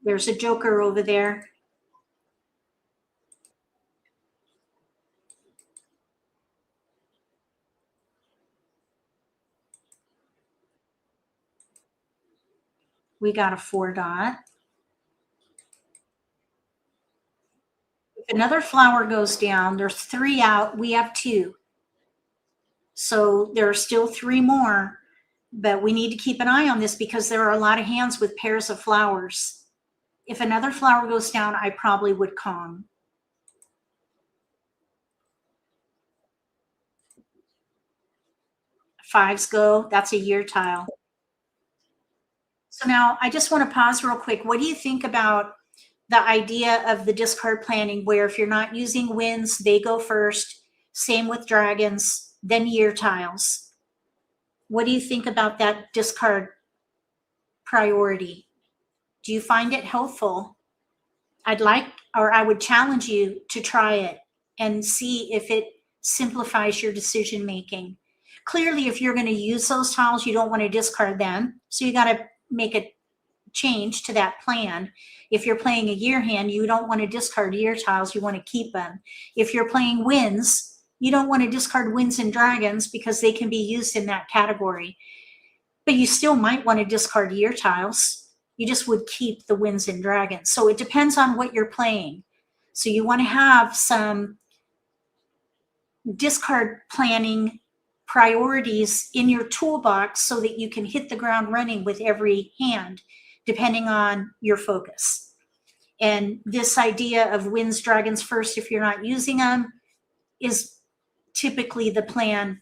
There's a joker over there. We got a 4 dot. If another flower goes down, there's 3 out, we have 2. So there are still 3 more, but we need to keep an eye on this because there are a lot of hands with pairs of flowers. If another flower goes down, I probably would Kong. 5s go. That's a year tile. So now I just want to pause real quick. What do you think about the idea of the discard planning, where if you're not using winds, they go first, same with dragons, then year tiles? What do you think about that discard priority? Do you find it helpful? I would challenge you to try it and see if it simplifies your decision making. Clearly, if you're going to use those tiles, you don't want to discard them. So you got to make a change to that plan. If you're playing a year hand, you don't want to discard year tiles. You want to keep them. If you're playing winds, you don't want to discard winds and dragons because they can be used in that category. But you still might want to discard year tiles. You just would keep the winds and dragons. So it depends on what you're playing. So you want to have some discard planning priorities in your toolbox so that you can hit the ground running with every hand, depending on your focus. And this idea of winds, dragons first, if you're not using them, is typically the plan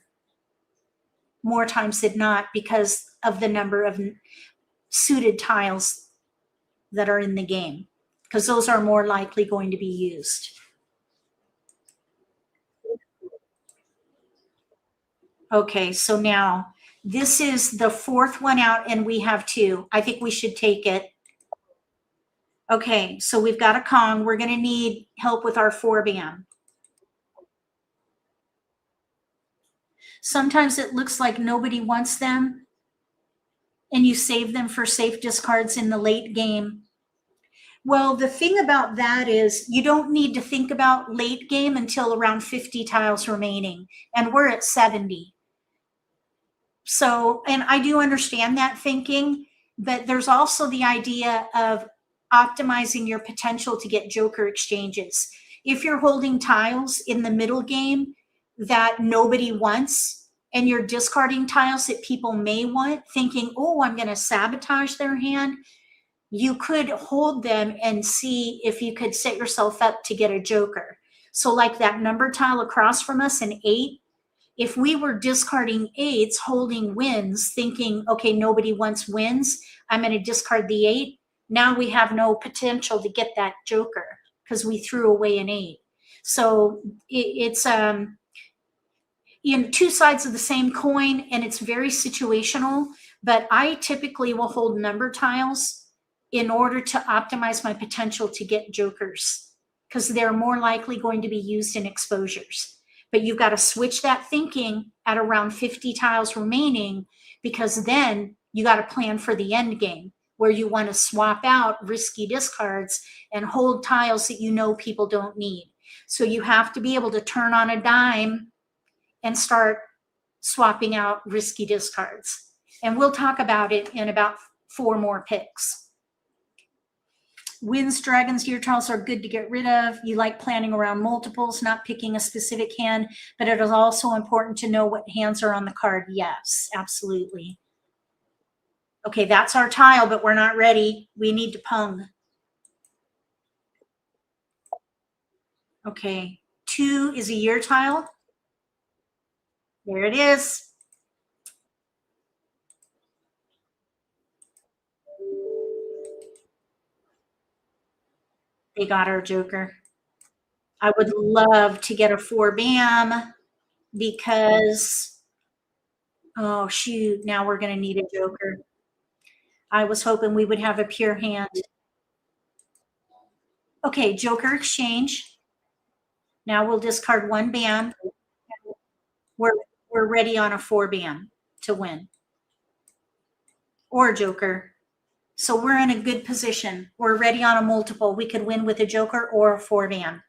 more times than not because of the number of suited tiles that are in the game, because those are more likely going to be used. Okay, so now this is the 4th one out and we have 2. I think we should take it. Okay, so we've got a Kong. We're going to need help with our 4-bam. Sometimes it looks like nobody wants them and you save them for safe discards in the late game. Well, the thing about that is you don't need to think about late game until around 50 tiles remaining, and we're at 70. So, and I do understand that thinking, but there's also the idea of optimizing your potential to get joker exchanges. If you're holding tiles in the middle game that nobody wants, and you're discarding tiles that people may want, thinking, oh, I'm going to sabotage their hand, you could hold them and see if you could set yourself up to get a joker. So like that number tile across from us, an 8, if we were discarding 8s, holding wins, thinking, okay, nobody wants wins, I'm going to discard the 8. Now we have no potential to get that joker because we threw away an 8. So it's in 2 sides of the same coin, and it's very situational. But I typically will hold number tiles in order to optimize my potential to get jokers because they're more likely going to be used in exposures. But you've got to switch that thinking at around 50 tiles remaining, because then you got to plan for the end game where you want to swap out risky discards and hold tiles that you know people don't need. So you have to be able to turn on a dime and start swapping out risky discards. And we'll talk about it in about 4 more picks. Winds, dragons, year tiles are good to get rid of. You like planning around multiples, not picking a specific hand, but it is also important to know what hands are on the card. Yes, absolutely. Okay, that's our tile, but we're not ready. We need to pung. Okay, 2 is a year tile. There it is. They got our joker. I would love to get a 4-bam because, oh shoot, now we're going to need a joker. I was hoping we would have a pure hand. Okay, joker exchange. Now we'll discard 1 bam. We're ready on a 4-bam to win. Or a joker. So we're in a good position. We're ready on a multiple. We could win with a joker or a 4-bam.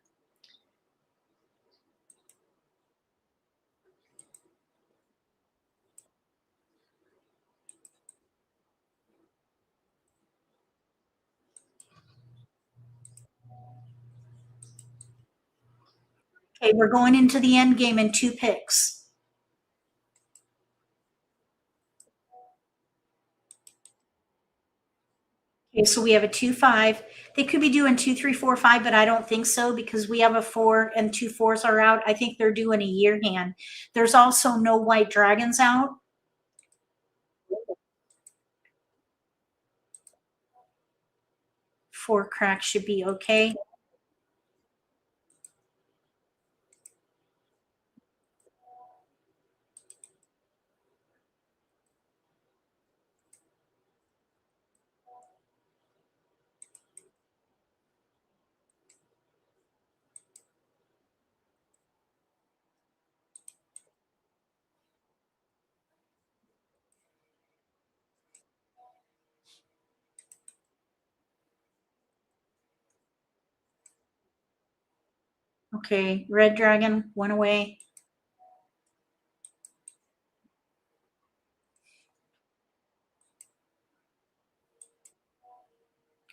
Okay, we're going into the end game in 2 picks. Okay, so we have a 2-5. They could be doing 2, 3, 4, 5, but I don't think so because we have a 4 and 2 4s are out. I think they're doing a year hand. There's also no white dragons out. 4 cracks should be okay. Okay, red dragon, 1 away.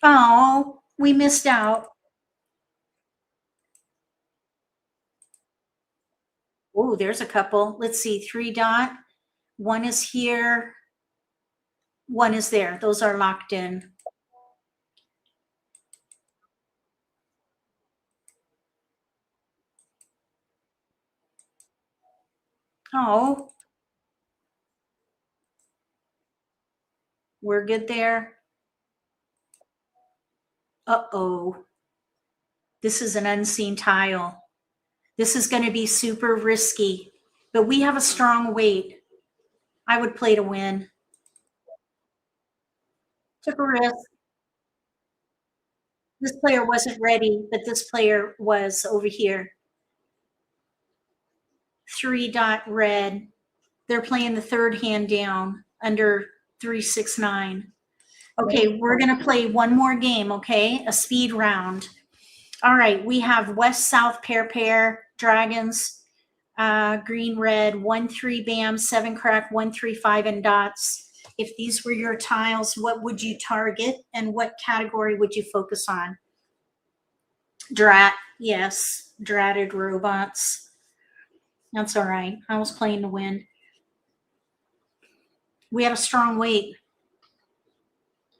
Oh, we missed out. Oh, there's a couple. Let's see, 3 dot. 1 is here. 1 is there. Those are locked in. Oh, we're good there. Uh-oh. This is an unseen tile. This is going to be super risky, but we have a strong weight. I would play to win. Took a risk. This player wasn't ready, but this player was over here. 3 dot red. They're playing the 3rd hand down under 369. Okay, we're going to play one more game, okay? A speed round. All right, we have west, south, pair, dragons, green, red, 1, 3, bam, 7 crack, 1, 3, 5, and dots. If these were your tiles, what would you target and what category would you focus on? Drat, yes, dratted robots. That's all right. I was playing to win. We had a strong weight.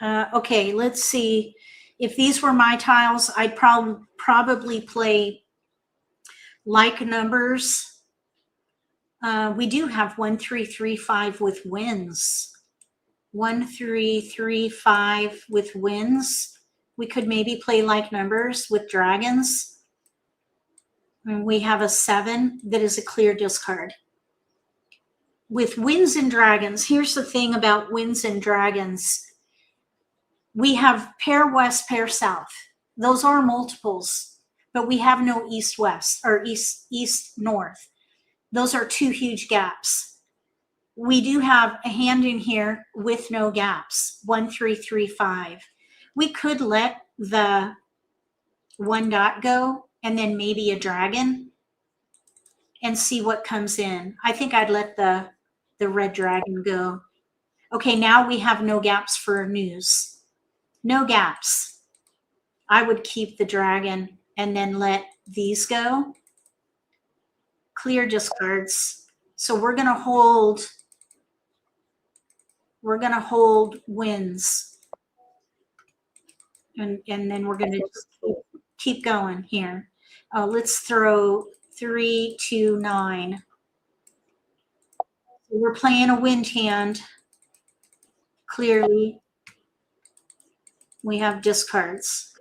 Okay, let's see. If these were my tiles, I'd probably play like numbers. We do have 1, 3, 3, 5 with wins. 1, 3, 3, 5 with wins. We could maybe play like numbers with dragons. And we have a 7 that is a clear discard. With wins and dragons, here's the thing about wins and dragons. We have pair west, pair south. Those are multiples, but we have no east west or east north. Those are 2 huge gaps. We do have a hand in here with no gaps. 1, 3, 3, 5. We could let the 1 dot go and then maybe a dragon and see what comes in. I think I'd let the red dragon go. Okay, now we have no gaps for news. No gaps. I would keep the dragon and then let these go. Clear discards. So we're going to hold wins. And then we're going to just keep going here. Let's throw 3, 2, 9. So we're playing a wind hand. Clearly, we have discards.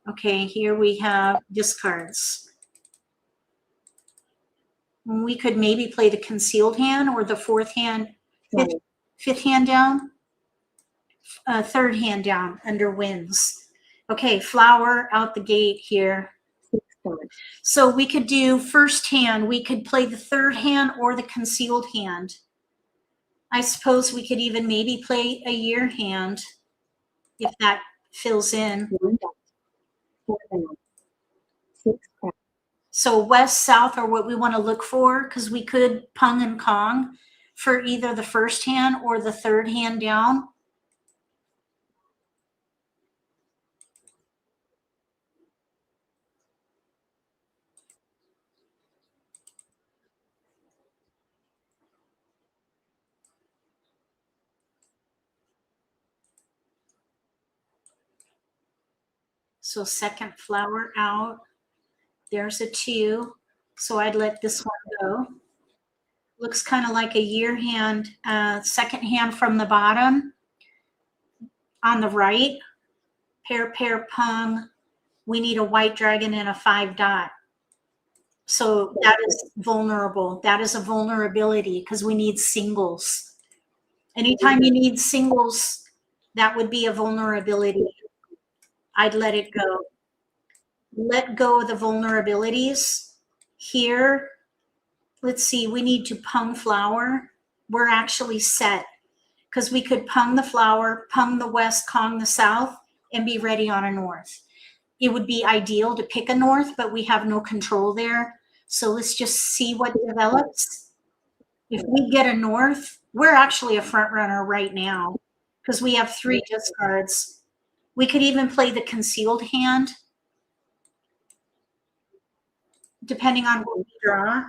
Okay, here we have discards. We could maybe play the concealed hand or the 4th hand, 5th hand down, 3rd hand down under wins. Okay, flower out the gate here. So we could do first hand. We could play the 3rd hand or the concealed hand. I suppose we could even maybe play a year hand if that fills in. So west, south are what we want to look for because we could pung and kong for either the 1st hand or the 3rd hand down. So 2nd flower out. There's a 2. So I'd let this one go. Looks kind of like a year hand, 2nd hand from the bottom on the right, pair, pung. We need a white dragon and a 5-dot. So that is vulnerable. That is a vulnerability because we need singles. Anytime you need singles, that would be a vulnerability. I'd let it go. Let go of the vulnerabilities. Here, let's see, we need to pung flower. We're actually set because we could pung the flower, pung the west, Kong the south, and be ready on a north. It would be ideal to pick a north, but we have no control there. So let's just see what develops. If we get a north, we're actually a front runner right now because we have 3 discards. We could even play the concealed hand, depending on what we draw.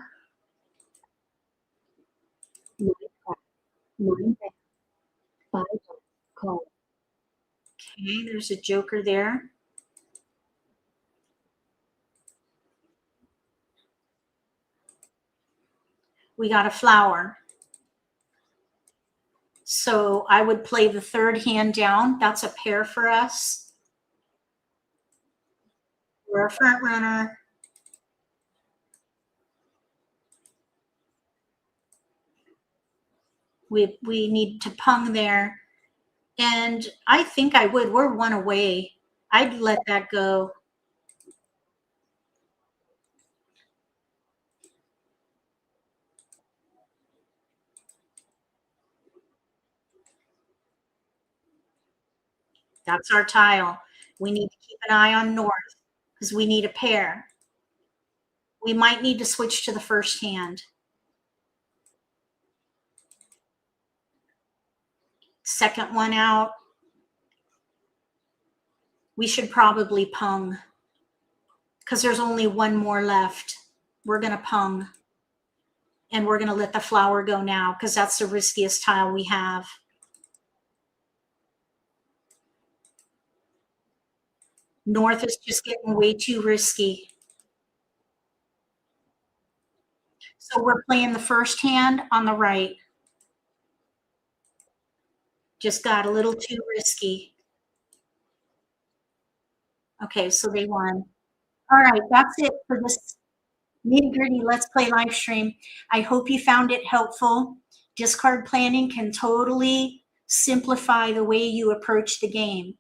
Okay, there's a joker there. We got a flower. So I would play the 3rd hand down. That's a pair for us. We're a front runner. We need to pung there. And I think I would. We're 1 away. I'd let that go. That's our tile. We need to keep an eye on north because we need a pair. We might need to switch to the 1st hand. 2nd one out. We should probably pung because there's only 1 more left. We're going to pung. And we're going to let the flower go now because that's the riskiest tile we have. North is just getting way too risky. So we're playing the 1st hand on the right. Just got a little too risky. Okay, so they won. All right, that's it for this nitty-gritty Let's Play live stream. I hope you found it helpful. Discard planning can totally simplify the way you approach the game.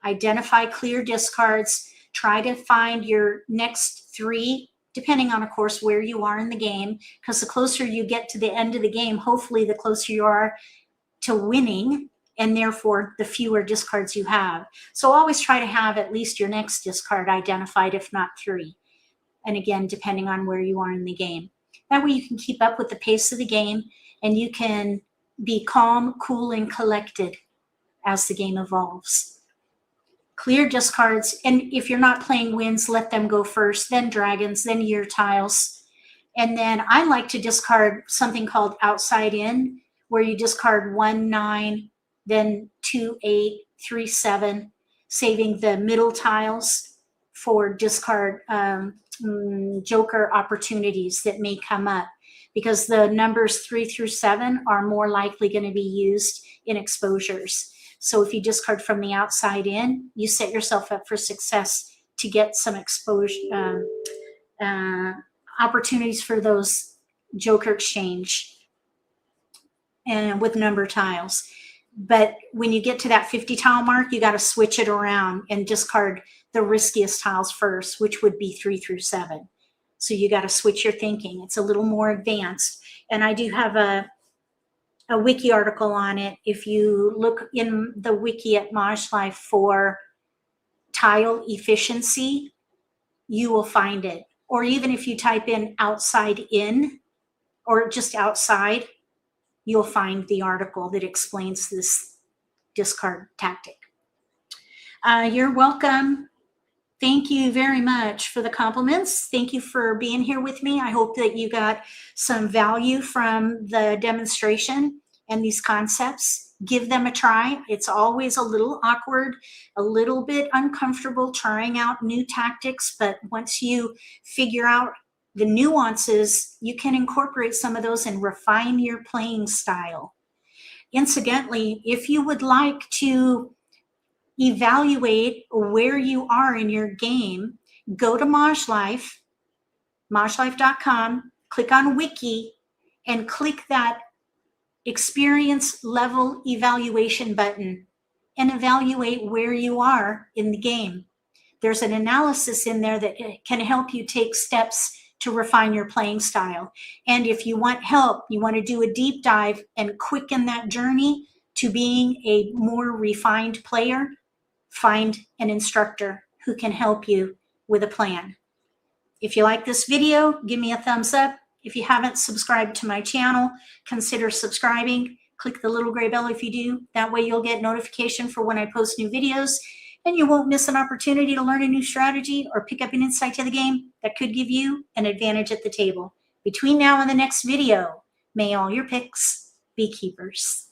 Identify clear discards. Try to find your next 3, depending on, of course, where you are in the game, because the closer you get to the end of the game, hopefully the closer you are to winning, and therefore the fewer discards you have. So always try to have at least your next discard identified, if not 3. And again, depending on where you are in the game. That way you can keep up with the pace of the game and you can be calm, cool, and collected as the game evolves. Clear discards, and if you're not playing wins, let them go first, then dragons, then year tiles. And then I like to discard something called outside in, where you discard 1, 9, then 2, 8, 3, 7, saving the middle tiles for discard joker opportunities that may come up, because the numbers 3 through 7 are more likely going to be used in exposures. So if you discard from the outside in, you set yourself up for success to get some exposure opportunities for those joker exchange and with number tiles. But when you get to that 50 tile mark, you got to switch it around and discard the riskiest tiles first, which would be 3 through 7. So you got to switch your thinking. It's a little more advanced. And I do have a wiki article on it. If you look in the wiki at MAHJLIFE for tile efficiency, you will find it. Or even if you type in outside in or just outside, you'll find the article that explains this discard tactic. You're welcome. Thank you very much for the compliments. Thank you for being here with me. I hope that you got some value from the demonstration and these concepts. Give them a try. It's always a little awkward, a little bit uncomfortable trying out new tactics, but once you figure out the nuances, you can incorporate some of those and refine your playing style. Incidentally, if you would like to evaluate where you are in your game, go to MAHJLIFE, MAHJLIFE.com, click on Wiki, and click that experience level evaluation button and evaluate where you are in the game. There's an analysis in there that can help you take steps to refine your playing style. And if you want help, you want to do a deep dive and quicken that journey to being a more refined player, find an instructor who can help you with a plan. If you like this video, give me a thumbs up. If you haven't subscribed to my channel, consider subscribing. Click the little gray bell if you do. That way you'll get notification for when I post new videos, and you won't miss an opportunity to learn a new strategy or pick up an insight to the game that could give you an advantage at the table. Between now and the next video, may all your picks be keepers.